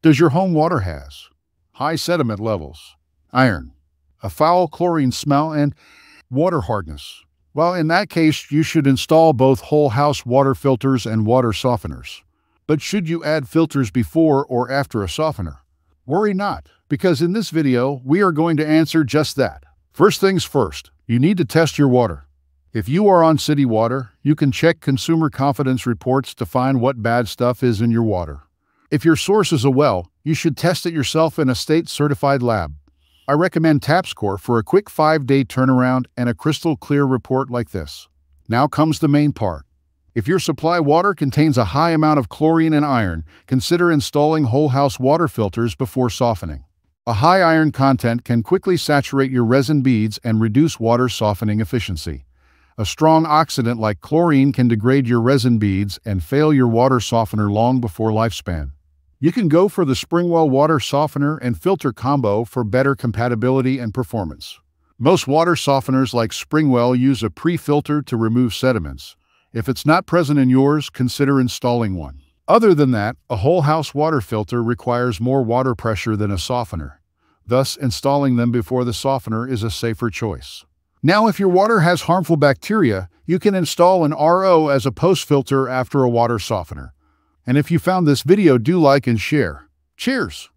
Does your home water has high sediment levels, iron, a foul chlorine smell, and water hardness? Well, in that case, you should install both whole house water filters and water softeners. But should you add filters before or after a softener? Worry not, because in this video, we are going to answer just that. First things first, you need to test your water. If you are on city water, you can check consumer confidence reports to find what bad stuff is in your water. If your source is a well, you should test it yourself in a state-certified lab. I recommend TapScore for a quick 5-day turnaround and a crystal clear report like this. Now comes the main part. If your supply water contains a high amount of chlorine and iron, consider installing whole house water filters before softening. A high iron content can quickly saturate your resin beads and reduce water softening efficiency. A strong oxidant like chlorine can degrade your resin beads and fail your water softener long before lifespan. You can go for the Springwell water softener and filter combo for better compatibility and performance. Most water softeners like Springwell use a pre-filter to remove sediments. If it's not present in yours, consider installing one. Other than that, a whole house water filter requires more water pressure than a softener. Thus, installing them before the softener is a safer choice. Now, if your water has harmful bacteria, you can install an RO as a post-filter after a water softener. And if you found this video, do like and share. Cheers!